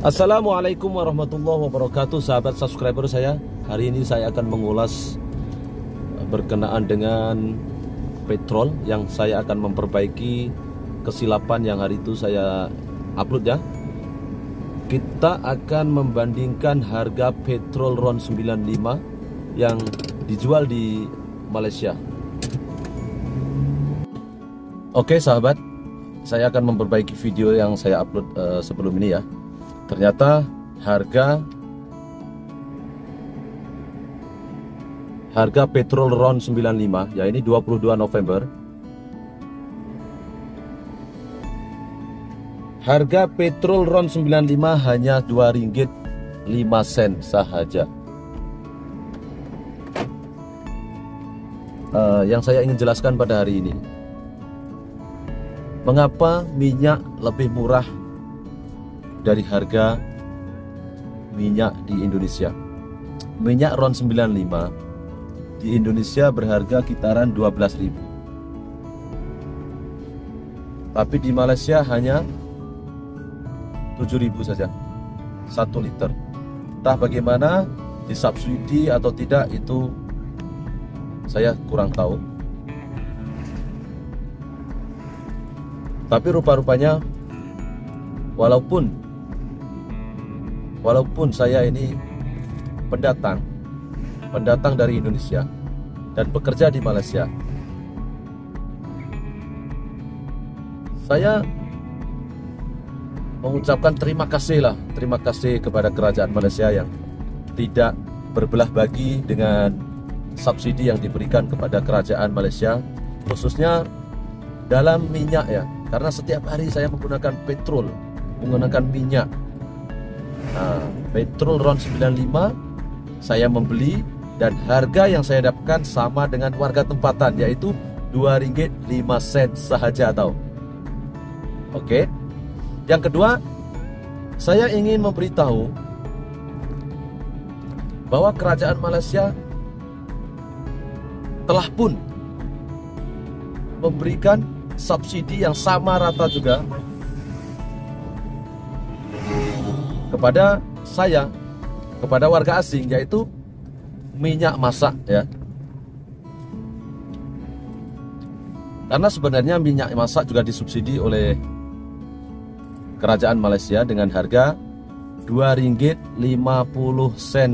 Assalamualaikum warahmatullahi wabarakatuh, sahabat subscriber saya. Hari ini saya akan mengulas berkenaan dengan petrol yang saya akan memperbaiki kesilapan yang hari itu saya upload ya. Kita akan membandingkan harga petrol RON 95 yang dijual di Malaysia. Oke sahabat, saya akan memperbaiki video yang saya upload sebelum ini ya. Ternyata harga petrol RON 95 ya, ini 22 November. Harga petrol RON 95 hanya Rp2.05 sahaja. Yang saya ingin jelaskan pada hari ini, mengapa minyak lebih murah dari harga minyak di Indonesia. Minyak RON 95 di Indonesia berharga kisaran 12.000. Tapi di Malaysia hanya 7.000 saja 1 liter. Entah bagaimana, disubsidi atau tidak, itu saya kurang tahu. Tapi rupa-rupanya walaupun saya ini pendatang dari Indonesia dan bekerja di Malaysia, saya mengucapkan terima kasih kepada kerajaan Malaysia yang tidak berbelah bagi dengan subsidi yang diberikan kepada kerajaan Malaysia, khususnya dalam minyak ya. Karena setiap hari saya menggunakan petrol, menggunakan minyak. Nah, petrol RON 95 saya membeli dan harga yang saya dapatkan sama dengan warga tempatan, yaitu Rp2.05 sahaja atau. Oke. Yang kedua, saya ingin memberitahu bahwa kerajaan Malaysia telah pun memberikan subsidi yang sama rata juga kepada saya, kepada warga asing, yaitu minyak masak ya. Karena sebenarnya minyak masak juga disubsidi oleh kerajaan Malaysia dengan harga Rp2.50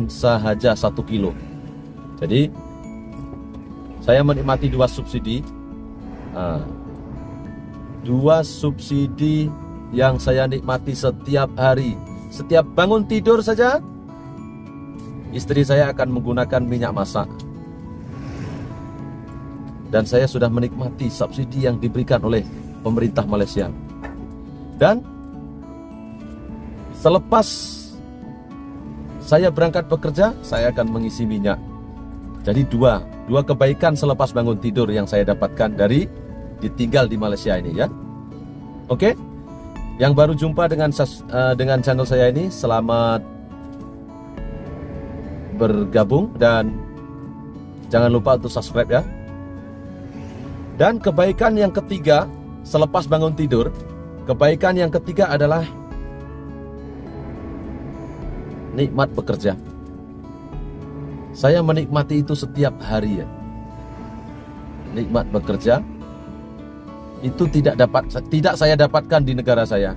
sahaja 1 kilo. Jadi saya menikmati dua subsidi. Dua subsidi yang saya nikmati setiap hari. Setiap bangun tidur saja, istri saya akan menggunakan minyak masak. Dan saya sudah menikmati subsidi yang diberikan oleh pemerintah Malaysia. Dan selepas saya berangkat bekerja, saya akan mengisi minyak. Jadi dua kebaikan selepas bangun tidur yang saya dapatkan dari ditinggal di Malaysia ini ya. Oke. Yang baru jumpa dengan channel saya ini, selamat bergabung dan jangan lupa untuk subscribe ya. Dan kebaikan yang ketiga selepas bangun tidur, kebaikan yang ketiga adalah nikmat bekerja. Saya menikmati itu setiap hari ya. Nikmat bekerja itu tidak saya dapatkan di negara saya.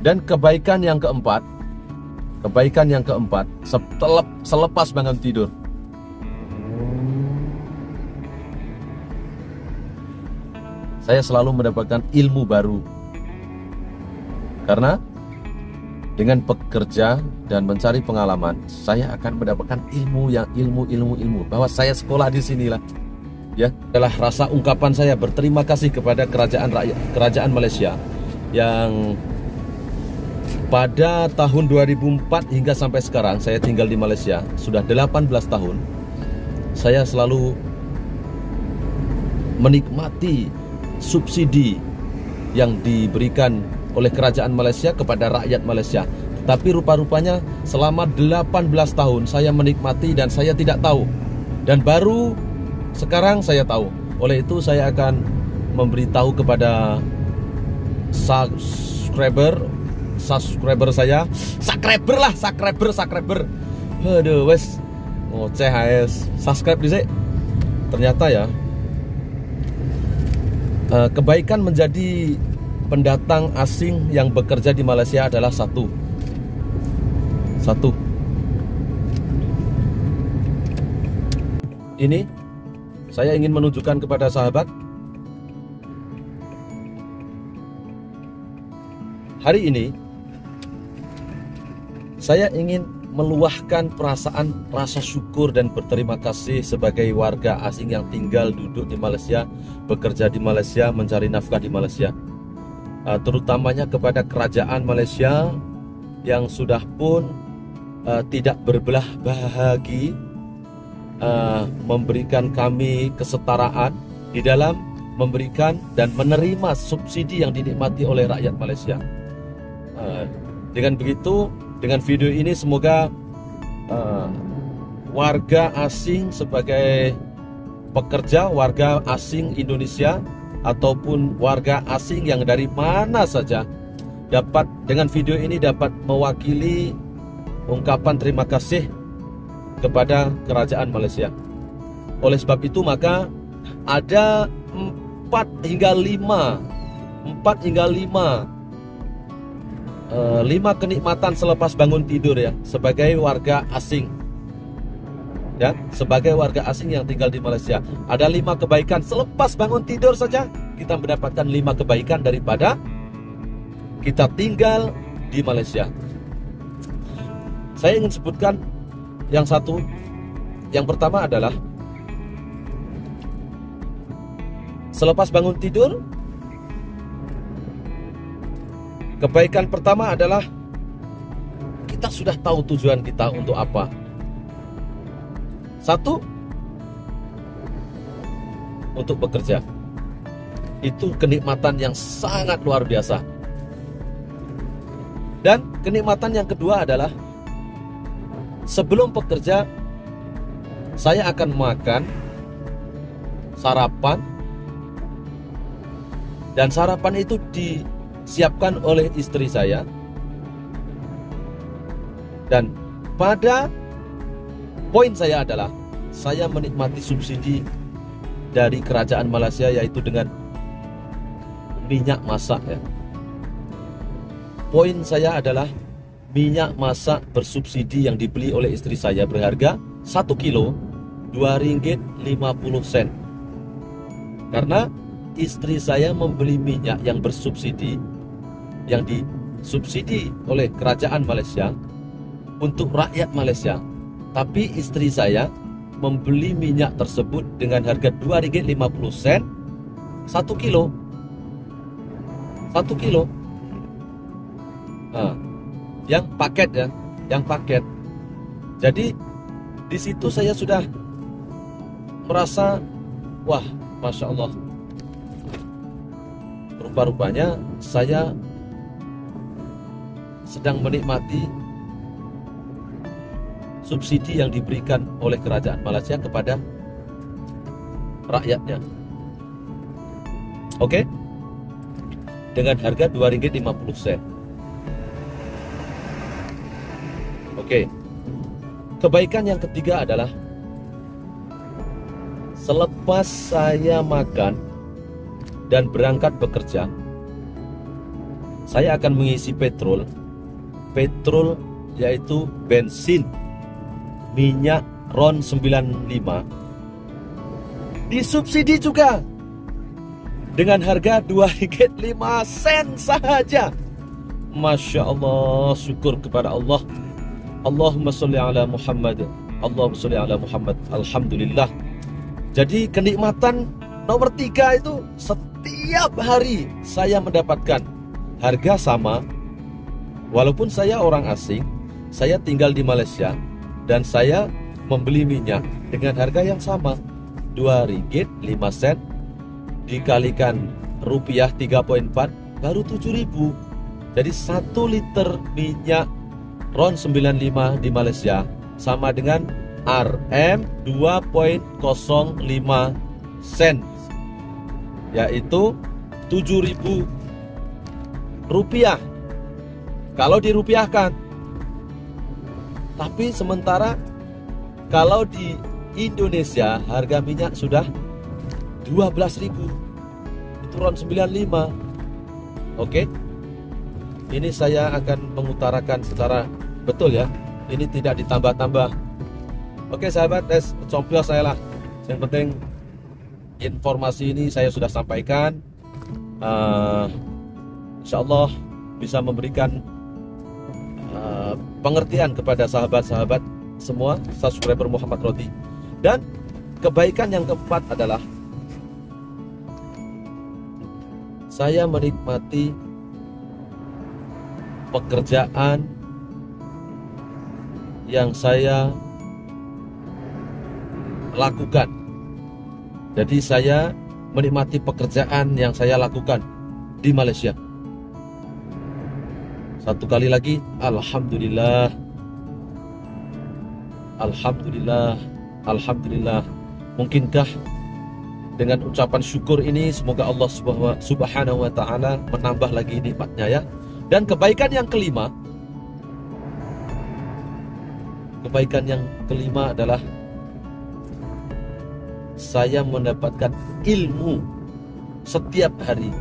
Dan kebaikan yang keempat selepas bangun tidur, saya selalu mendapatkan ilmu baru. Karena dengan bekerja dan mencari pengalaman, saya akan mendapatkan ilmu bahwa saya sekolah di sinilah. Ya, adalah rasa ungkapan saya berterima kasih kepada kerajaan Malaysia yang pada tahun 2004 hingga sampai sekarang saya tinggal di Malaysia sudah 18 tahun. Saya selalu menikmati subsidi yang diberikan oleh kerajaan Malaysia kepada rakyat Malaysia. Tapi rupa-rupanya selama 18 tahun saya menikmati dan saya tidak tahu. Dan baru sekarang saya tahu. Oleh itu saya akan memberitahu kepada subscriber saya, subscriber. Aduh, wes ngoceh AS, subscribe dhisik. Ternyata ya, kebaikan menjadi pendatang asing yang bekerja di Malaysia adalah satu. Ini saya ingin menunjukkan kepada sahabat, hari ini saya ingin meluahkan perasaan rasa syukur dan berterima kasih sebagai warga asing yang tinggal duduk di Malaysia, bekerja di Malaysia, mencari nafkah di Malaysia, terutamanya kepada kerajaan Malaysia yang sudah pun tidak berbelah bagi, memberikan kami kesetaraan di dalam memberikan dan menerima subsidi yang dinikmati oleh rakyat Malaysia. Dengan begitu, dengan video ini semoga warga asing sebagai pekerja, warga asing Indonesia ataupun warga asing yang dari mana saja dapat, dengan video ini dapat mewakili ungkapan terima kasih kepada kerajaan Malaysia. Oleh sebab itu maka ada 4 hingga 5 kenikmatan selepas bangun tidur ya, sebagai warga asing ya, sebagai warga asing yang tinggal di Malaysia. Ada 5 kebaikan selepas bangun tidur saja kita mendapatkan 5 kebaikan daripada kita tinggal di Malaysia. Saya ingin sebutkan yang satu. Yang pertama adalah selepas bangun tidur, kebaikan pertama adalah kita sudah tahu tujuan kita untuk apa. Satu, untuk bekerja. Itu kenikmatan yang sangat luar biasa. Dan kenikmatan yang kedua adalah sebelum bekerja saya akan makan sarapan, dan sarapan itu disiapkan oleh istri saya. Dan pada poin saya adalah saya menikmati subsidi dari kerajaan Malaysia, yaitu dengan minyak masak ya. Poin saya adalah minyak masak bersubsidi yang dibeli oleh istri saya berharga 1 kilo RM2.50. Karena istri saya membeli minyak yang bersubsidi, yang disubsidi oleh kerajaan Malaysia untuk rakyat Malaysia. Tapi istri saya membeli minyak tersebut dengan harga RM2.50 1 kilo. 1 kilo. Nah, yang paket ya, yang paket. Jadi di situ saya sudah merasa, wah, masya Allah. Rupa-rupanya saya sedang menikmati subsidi yang diberikan oleh kerajaan Malaysia kepada rakyatnya. Oke? Dengan harga RM2.50. Oke. Kebaikan yang ketiga adalah selepas saya makan dan berangkat bekerja, saya akan mengisi petrol yaitu bensin, minyak RON 95 disubsidi juga dengan harga RM2.05 saja. Masya Allah, syukur kepada Allah. Allahumma sholli ala Muhammad, Allahumma sholli ala Muhammad. Alhamdulillah. Jadi kenikmatan nomor 3 itu setiap hari saya mendapatkan harga sama. Walaupun saya orang asing, saya tinggal di Malaysia, dan saya membeli minyak dengan harga yang sama, RM2.05 dikalikan rupiah 3.4 baru 7.000. Jadi 1 liter minyak RON 95 di Malaysia sama dengan RM2.05, yaitu 7.000 rupiah kalau dirupiahkan. Tapi sementara kalau di Indonesia harga minyak sudah 12.000, itu ron 95. Oke, ini saya akan mengutarakan secara betul ya, ini tidak ditambah-tambah. Oke sahabat, compios saya lah. Yang penting informasi ini saya sudah sampaikan. Insya Allah bisa memberikan pengertian kepada sahabat-sahabat semua subscriber Muhammad Rodi. Dan kebaikan yang keempat adalah saya menikmati pekerjaan yang saya lakukan. Jadi saya menikmati pekerjaan yang saya lakukan di Malaysia. Satu kali lagi, alhamdulillah. Alhamdulillah, alhamdulillah. Mungkinkah dengan ucapan syukur ini semoga Allah Subhanahu wa taala menambah lagi nikmatnya ya. Dan kebaikan yang kelima adalah saya mendapatkan ilmu setiap hari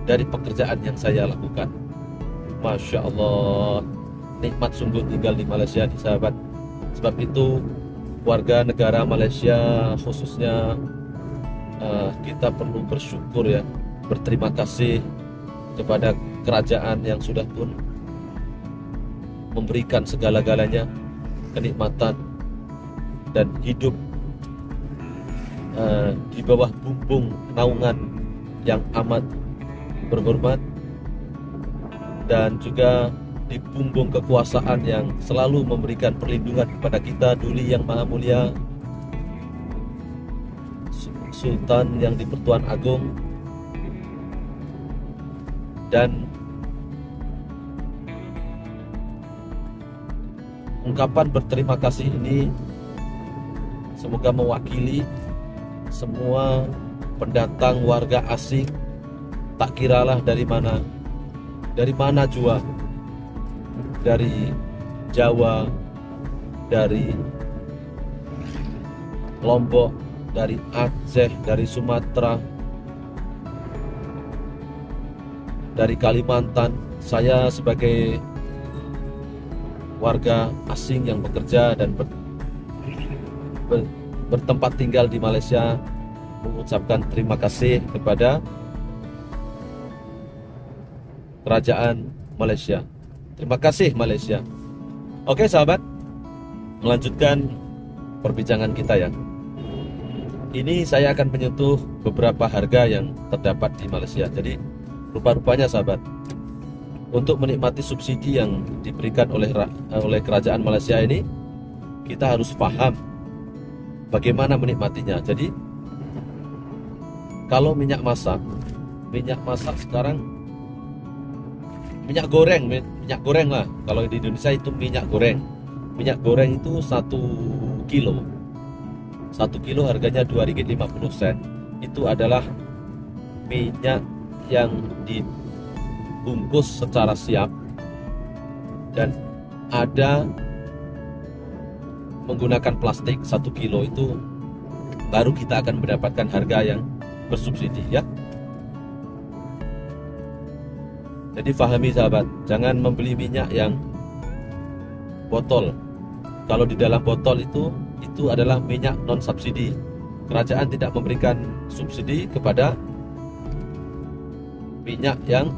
dari pekerjaan yang saya lakukan. Masya Allah, nikmat sungguh tinggal di Malaysia nih sahabat. Sebab itu warga negara Malaysia khususnya kita perlu bersyukur ya, berterima kasih kepada kerajaan yang sudah pun memberikan segala-galanya, kenikmatan dan hidup di bawah bumbung naungan yang amat berhormat, dan juga di bumbung kekuasaan yang selalu memberikan perlindungan kepada kita, Duli Yang Maha Mulia, Sultan yang di Pertuan Agung. Dan ungkapan berterima kasih ini semoga mewakili semua pendatang warga asing, tak kiralah dari mana jua, dari Jawa, dari Lombok, dari Aceh, dari Sumatera, dari Kalimantan. Saya sebagai warga asing yang bekerja dan bertempat tinggal di Malaysia mengucapkan terima kasih kepada kerajaan Malaysia. Terima kasih Malaysia. Oke sahabat, melanjutkan perbincangan kita ya. Ini saya akan menyentuh beberapa harga yang terdapat di Malaysia. Jadi rupa-rupanya sahabat, untuk menikmati subsidi yang diberikan oleh kerajaan Malaysia ini, kita harus paham bagaimana menikmatinya. Jadi kalau minyak masak sekarang, minyak goreng lah. Kalau di Indonesia itu minyak goreng. Minyak goreng itu 1 kilo. 1 kilo harganya Rp2.50. Itu adalah minyak yang dibungkus secara siap dan ada menggunakan plastik. 1 kilo itu baru kita akan mendapatkan harga yang bersubsidi ya. Jadi pahami sahabat, jangan membeli minyak yang botol. Kalau di dalam botol itu adalah minyak non subsidi. Kerajaan tidak memberikan subsidi kepada minyak yang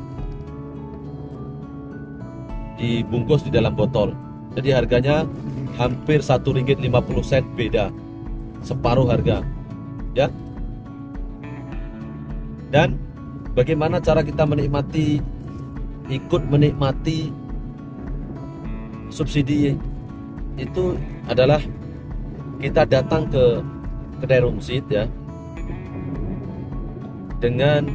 dibungkus di dalam botol. Jadi harganya hampir Rp1.50 beda, separuh harga ya. Dan bagaimana cara kita ikut menikmati subsidi itu adalah kita datang ke kedai rungsit ya, dengan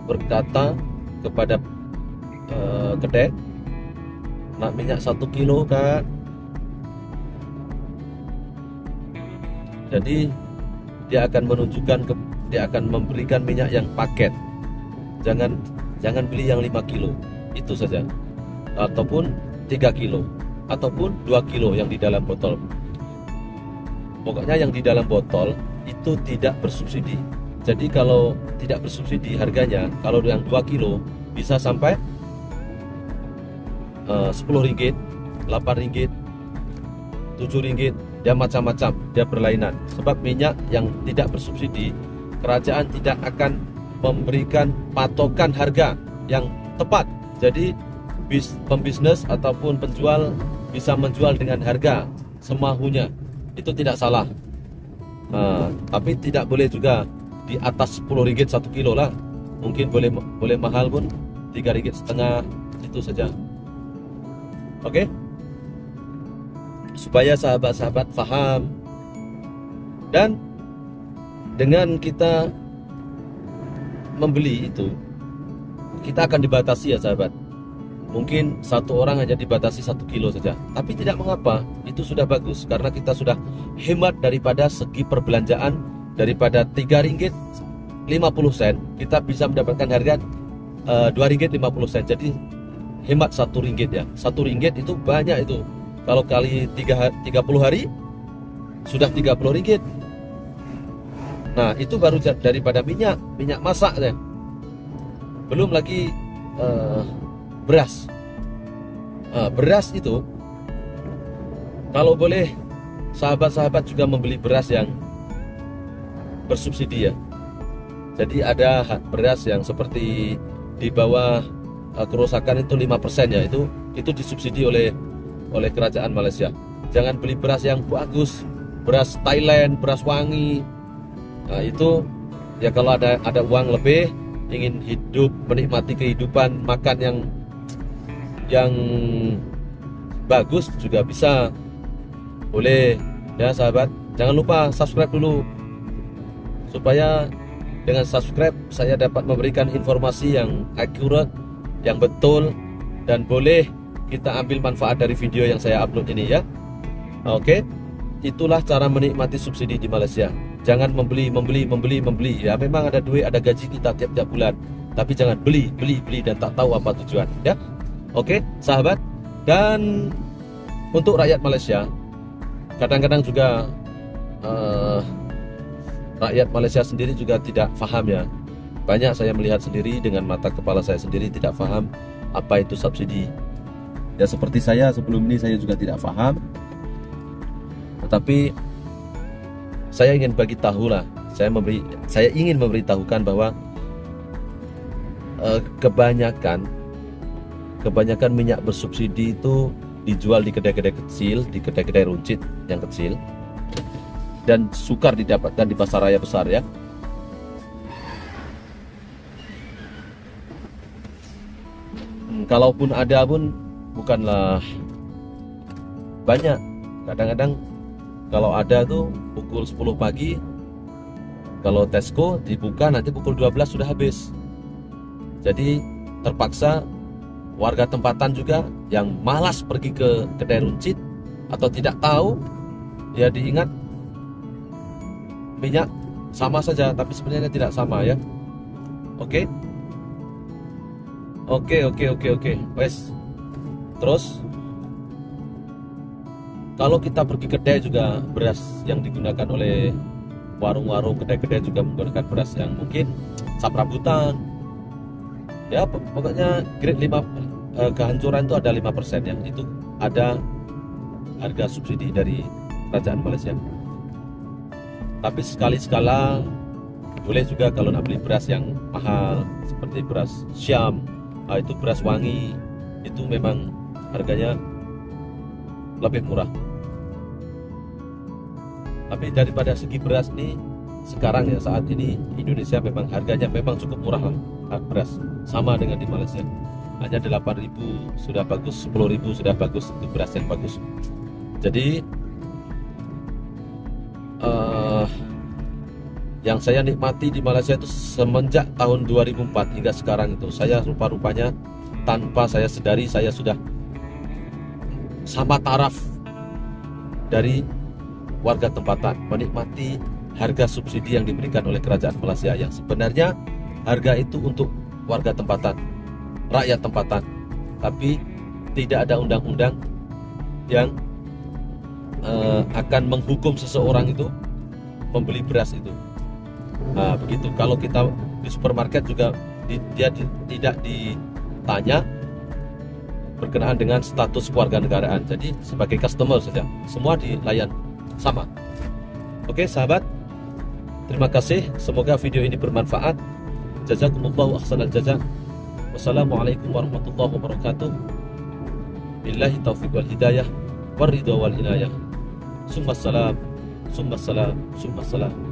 berkata kepada kedai, nak minyak 1 kilo Kak. Jadi dia akan menunjukkan dia akan memberikan minyak yang paket. Jangan beli yang 5 kilo, itu saja. Ataupun 3 kilo, ataupun 2 kilo yang di dalam botol. Pokoknya yang di dalam botol itu tidak bersubsidi. Jadi kalau tidak bersubsidi harganya, kalau yang 2 kilo bisa sampai 10 ringgit, 8 ringgit, 7 ringgit, dia macam-macam, dia berlainan. Sebab minyak yang tidak bersubsidi, kerajaan tidak akan memberikan patokan harga yang tepat. Jadi pembisnis ataupun penjual bisa menjual dengan harga semahunya, itu tidak salah. Tapi tidak boleh juga di atas 10 ringgit 1 kilo lah. Mungkin boleh mahal pun 3 ringgit setengah, itu saja. Oke? Supaya sahabat-sahabat paham. Dan dengan kita membeli itu, kita akan dibatasi ya sahabat. Mungkin satu orang hanya dibatasi 1 kilo saja, tapi tidak mengapa, itu sudah bagus. Karena kita sudah hemat daripada segi perbelanjaan. Daripada 3 ringgit 50 sen, kita bisa mendapatkan harga 2 ringgit 50 sen. Jadi hemat 1 ringgit ya. 1 ringgit itu banyak itu. Kalau kali 30 hari sudah 30 ringgit. Nah, itu baru daripada minyak masak ya. Belum lagi beras. Beras itu kalau boleh sahabat-sahabat juga membeli beras yang bersubsidi ya. Jadi ada beras yang seperti di bawah kerusakan itu 5% ya, itu disubsidi oleh kerajaan Malaysia. Jangan beli beras yang bagus, beras Thailand, beras wangi. Nah, itu ya kalau ada uang lebih, ingin hidup, menikmati kehidupan, makan yang bagus juga bisa. Boleh ya sahabat. Jangan lupa subscribe dulu, supaya dengan subscribe saya dapat memberikan informasi yang akurat, yang betul, dan boleh kita ambil manfaat dari video yang saya upload ini ya. Oke, itulah cara menikmati subsidi di Malaysia. Jangan membeli ya. Memang ada duit, ada gaji kita tiap bulan, tapi jangan beli dan tak tahu apa tujuan ya. Oke sahabat. Dan untuk rakyat Malaysia, kadang-kadang juga rakyat Malaysia sendiri juga tidak paham ya. Banyak saya melihat sendiri dengan mata kepala saya sendiri, tidak paham apa itu subsidi. Ya seperti saya sebelum ini saya juga tidak paham. Tetapi saya ingin bagi tahu lah, saya ingin memberitahukan bahwa kebanyakan minyak bersubsidi itu dijual di kedai-kedai kecil, di kedai-kedai runcit yang kecil, dan sukar didapatkan di pasar raya besar ya. Kalaupun ada pun bukanlah banyak. Kadang-kadang kalau ada tuh pukul 10 pagi, kalau Tesco dibuka nanti pukul 12 sudah habis. Jadi terpaksa warga tempatan juga yang malas pergi ke kedai runcit atau tidak tahu, ya diingat minyak sama saja, tapi sebenarnya tidak sama ya. Oke. Wes. Terus kalau kita pergi kedai juga, beras yang digunakan oleh warung-warung, kedai-kedai juga menggunakan beras yang mungkin saprabutan. Ya pokoknya grade 5 kehancuran itu ada 5% ya. Itu ada harga subsidi dari kerajaan Malaysia. Tapi sekali-sekala boleh juga kalau nak beli beras yang mahal seperti beras Syam, itu beras wangi, itu memang harganya lebih murah. Tapi daripada segi beras nih sekarang ya, saat ini Indonesia memang harganya memang cukup murah lah beras, sama dengan di Malaysia. Hanya 8.000 sudah bagus, 10.000 sudah bagus, itu beras yang bagus. Jadi yang saya nikmati di Malaysia itu semenjak tahun 2004 hingga sekarang itu, saya rupa-rupanya tanpa saya sedari saya sudah sama taraf dari warga tempatan, menikmati harga subsidi yang diberikan oleh kerajaan Malaysia, yang sebenarnya harga itu untuk warga tempatan, rakyat tempatan, tapi tidak ada undang-undang yang akan menghukum seseorang itu membeli beras itu. Nah, begitu. Kalau kita di supermarket juga dia tidak ditanya berkenaan dengan status kewarganegaraan. Jadi sebagai customer saja, semua dilayan sama. Oke sahabat, terima kasih. Semoga video ini bermanfaat. Jazakumullahu ahsanal jazak. Wassalamualaikum warahmatullahi wabarakatuh. Billahi taufiq wal hidayah, waridha wal inayah. Summa salam, summa salam, summa salam.